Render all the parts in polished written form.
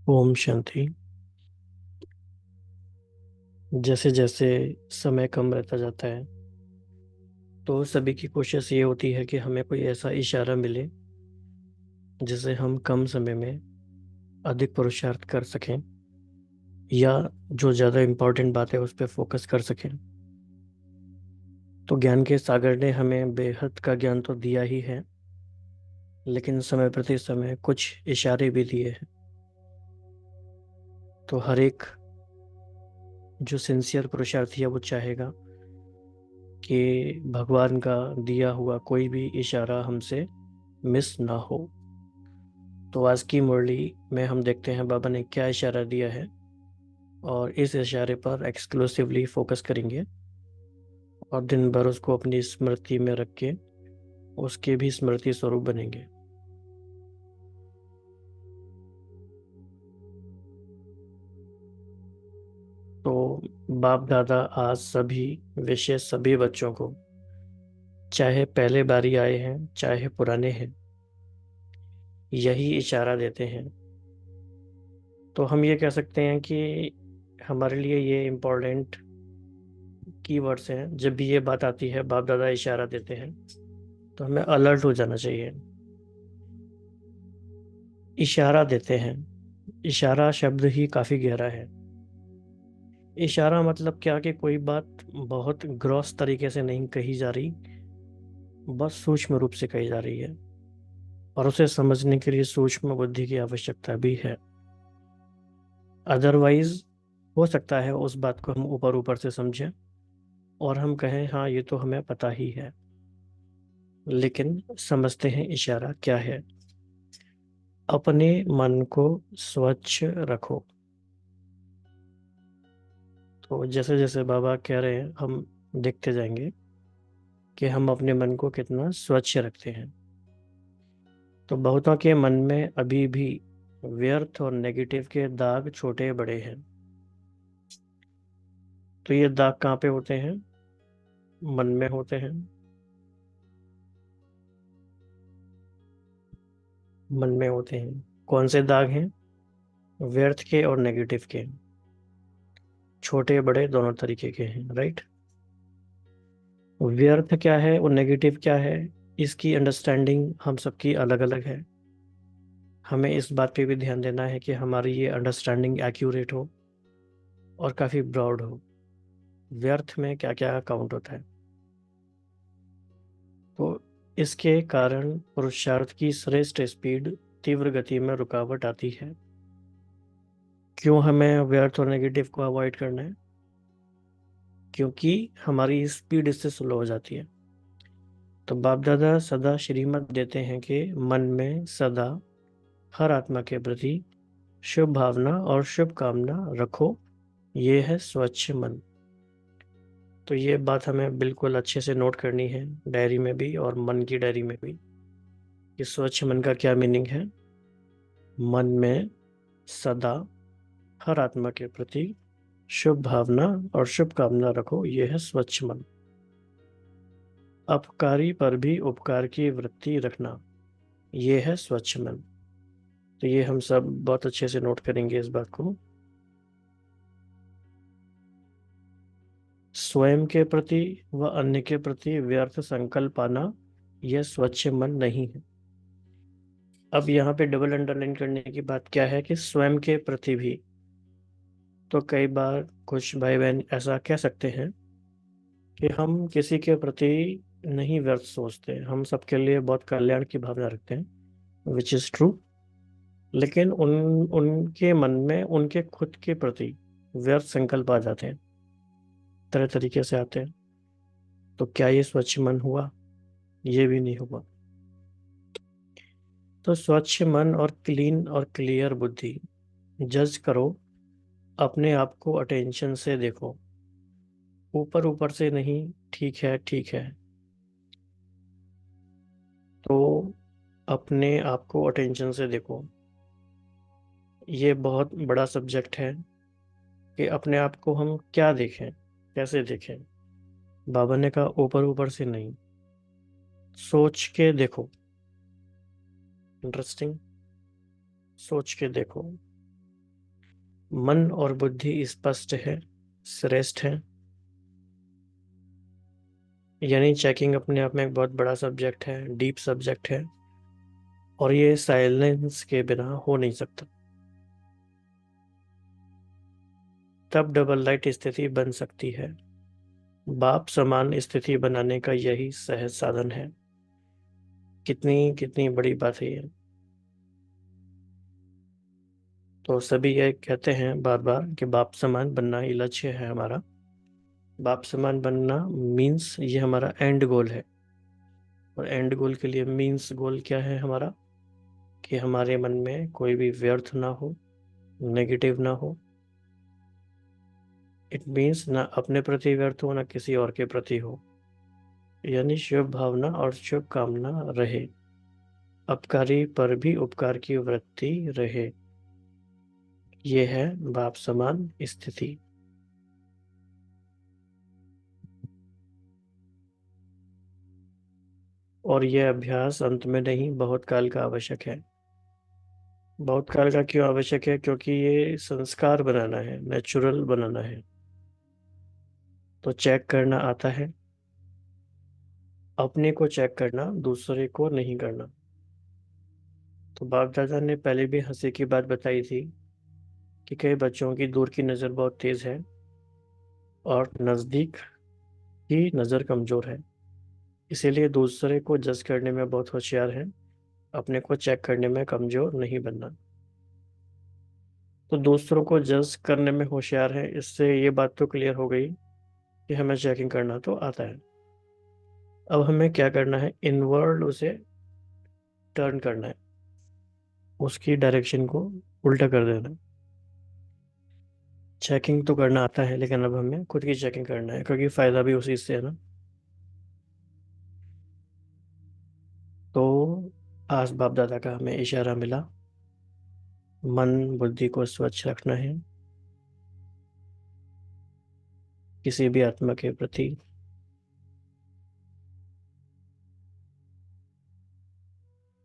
ओम शांति। जैसे जैसे समय कम रहता जाता है तो सभी की कोशिश ये होती है कि हमें कोई ऐसा इशारा मिले जिसे हम कम समय में अधिक पुरुषार्थ कर सकें या जो ज़्यादा इम्पोर्टेंट बात है उस पर फोकस कर सकें। तो ज्ञान के सागर ने हमें बेहद का ज्ञान तो दिया ही है, लेकिन समय प्रति समय कुछ इशारे भी दिए हैं। तो हर एक जो सिंसियर पुरुषार्थी है वो चाहेगा कि भगवान का दिया हुआ कोई भी इशारा हमसे मिस ना हो। तो आज की मुरली में हम देखते हैं बाबा ने क्या इशारा दिया है और इस इशारे पर एक्सक्लूसिवली फोकस करेंगे और दिन भर उसको अपनी स्मृति में रख के उसके भी स्मृति स्वरूप बनेंगे। तो बाप दादा आज सभी विशेष सभी बच्चों को, चाहे पहले बारी आए हैं चाहे पुराने हैं, यही इशारा देते हैं। तो हम ये कह सकते हैं कि हमारे लिए ये इम्पोर्टेंट कीवर्ड्स हैं। जब भी ये बात आती है बाप दादा इशारा देते हैं तो हमें अलर्ट हो जाना चाहिए। इशारा देते हैं, इशारा शब्द ही काफी गहरा है। इशारा मतलब क्या कि कोई बात बहुत ग्रॉस तरीके से नहीं कही जा रही, बस सूक्ष्म रूप से कही जा रही है और उसे समझने के लिए सूक्ष्म बुद्धि की आवश्यकता भी है। अदरवाइज हो सकता है उस बात को हम ऊपर ऊपर से समझें और हम कहें हाँ ये तो हमें पता ही है, लेकिन समझते हैं इशारा क्या है। अपने मन को स्वच्छ रखो। तो जैसे जैसे बाबा कह रहे हैं हम देखते जाएंगे कि हम अपने मन को कितना स्वच्छ रखते हैं। तो बहुतों के मन में अभी भी व्यर्थ और नेगेटिव के दाग छोटे बड़े हैं। तो ये दाग कहाँ पे होते हैं? मन में होते हैं। मन में होते हैं। कौन से दाग हैं? व्यर्थ के और नेगेटिव के। छोटे बड़े दोनों तरीके के हैं, राइट। व्यर्थ क्या है और नेगेटिव क्या है, इसकी अंडरस्टैंडिंग हम सबकी अलग अलग है। हमें इस बात पे भी ध्यान देना है कि हमारी ये अंडरस्टैंडिंग एक्यूरेट हो और काफ़ी ब्रॉड हो। व्यर्थ में क्या क्या काउंट होता है। तो इसके कारण पुरुषार्थ की श्रेष्ठ स्पीड तीव्र गति में रुकावट आती है। क्यों हमें व्यर्थ और नेगेटिव को अवॉइड करना है? क्योंकि हमारी स्पीड इससे स्लो हो जाती है। तो बाप दादा सदा श्रीमत देते हैं कि मन में सदा हर आत्मा के प्रति शुभ भावना और शुभ कामना रखो, ये है स्वच्छ मन। तो ये बात हमें बिल्कुल अच्छे से नोट करनी है, डायरी में भी और मन की डायरी में भी, कि स्वच्छ मन का क्या मीनिंग है। मन में सदा हर आत्मा के प्रति शुभ भावना और शुभ कामना रखो, ये है स्वच्छ मन। अपकारी पर भी उपकार की वृत्ति रखना, ये है स्वच्छ मन। तो ये हम सब बहुत अच्छे से नोट करेंगे इस बात को। स्वयं के प्रति व अन्य के प्रति व्यर्थ संकल्प आना, यह स्वच्छ मन नहीं है। अब यहाँ पे डबल अंडरलाइन करने की बात क्या है कि स्वयं के प्रति भी। तो कई बार कुछ भाई बहन ऐसा कह सकते हैं कि हम किसी के प्रति नहीं व्यर्थ सोचते, हम सबके लिए बहुत कल्याण की भावना रखते हैं, विच इज ट्रू। लेकिन उनके मन में उनके खुद के प्रति व्यर्थ संकल्प आ जाते हैं, तरह तरीके से आते हैं। तो क्या ये स्वच्छ मन हुआ? ये भी नहीं हुआ। तो स्वच्छ मन और क्लीन और क्लियर बुद्धि। जज करो, अपने आप को अटेंशन से देखो, ऊपर ऊपर से नहीं। ठीक है ठीक है। तो अपने आप को अटेंशन से देखो। ये बहुत बड़ा सब्जेक्ट है कि अपने आप को हम क्या देखें, कैसे देखें। बाबा ने कहा ऊपर ऊपर से नहीं, सोच के देखो। इंटरेस्टिंग। सोच के देखो। मन और बुद्धि स्पष्ट है, श्रेष्ठ है। यानी चेकिंग अपने आप में एक बहुत बड़ा सब्जेक्ट है, डीप सब्जेक्ट है, और ये साइलेंस के बिना हो नहीं सकता। तब डबल लाइट स्थिति बन सकती है। बाप समान स्थिति बनाने का यही सहज साधन है। कितनी कितनी बड़ी बात है ये। तो सभी ये कहते हैं बार बार कि बाप समान बनना ही लक्ष्य है हमारा। बाप समान बनना मीन्स ये हमारा एंड गोल है। और एंड गोल के लिए मीन्स गोल क्या है हमारा? कि हमारे मन में कोई भी व्यर्थ ना हो, नेगेटिव ना हो। इट मीन्स ना अपने प्रति व्यर्थ हो, ना किसी और के प्रति हो। यानी शुभ भावना और शुभ कामना रहे, अपकारी पर भी उपकार की वृत्ति रहे। ये है बाप समान स्थिति। और यह अभ्यास अंत में नहीं, बहुत काल का आवश्यक है। बहुत काल का क्यों आवश्यक है? क्योंकि ये संस्कार बनाना है, नेचुरल बनाना है। तो चेक करना आता है, अपने को चेक करना, दूसरे को नहीं करना। तो बाप दादा ने पहले भी हंसी की बात बताई थी कि कई बच्चों की दूर की नज़र बहुत तेज है और नज़दीक की नज़र कमज़ोर है। इसीलिए दूसरे को जज करने में बहुत होशियार है, अपने को चेक करने में कमज़ोर नहीं बनना। तो दूसरों को जज करने में होशियार है, इससे ये बात तो क्लियर हो गई कि हमें चेकिंग करना तो आता है। अब हमें क्या करना है? इनवर्ड उसे टर्न करना है, उसकी डायरेक्शन को उल्टा कर देना है। चेकिंग तो करना आता है, लेकिन अब हमें खुद की चेकिंग करना है, क्योंकि फ़ायदा भी उसी से है ना। तो आज बाप दादा का हमें इशारा मिला, मन बुद्धि को स्वच्छ रखना है, किसी भी आत्मा के प्रति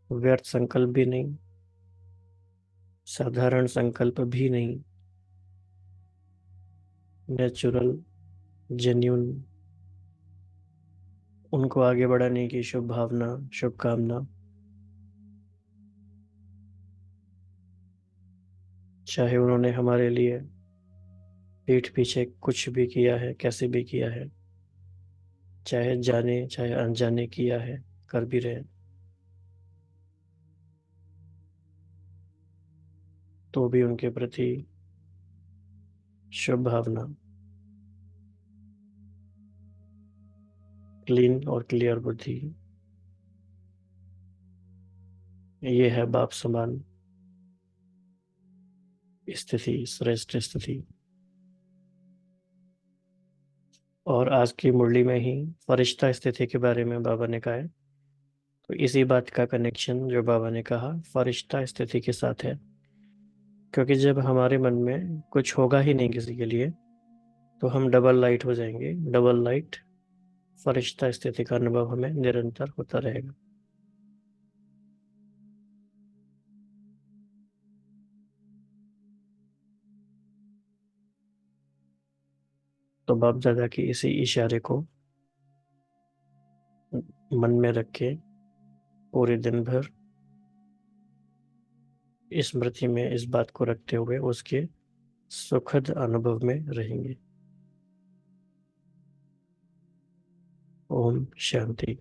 व्यर्थ संकल्प भी नहीं, साधारण संकल्प भी नहीं, नेचुरल, जेन्यून, उनको आगे बढ़ाने की शुभ भावना, शुभकामना। चाहे उन्होंने हमारे लिए पीठ पीछे कुछ भी किया है, कैसे भी किया है, चाहे जाने चाहे अनजाने किया है, कर भी रहे, तो भी उनके प्रति शुभ भावना, क्लीन और क्लियर बुद्धि। ये है बाप समान स्थिति, श्रेष्ठ स्थिति। और आज की मुरली में ही फरिश्ता स्थिति के बारे में बाबा ने कहा है। तो इसी बात का कनेक्शन जो बाबा ने कहा फरिश्ता स्थिति के साथ है। क्योंकि जब हमारे मन में कुछ होगा ही नहीं किसी के लिए, तो हम डबल लाइट हो जाएंगे। डबल लाइट फरिश्ता स्थिति का अनुभव हमें निरंतर होता रहेगा। तो बाप दादा की इसी इशारे को मन में रखे पूरे दिन भर स्मृति में इस बात को रखते हुए उसके सुखद अनुभव में रहेंगे। ओम शांति।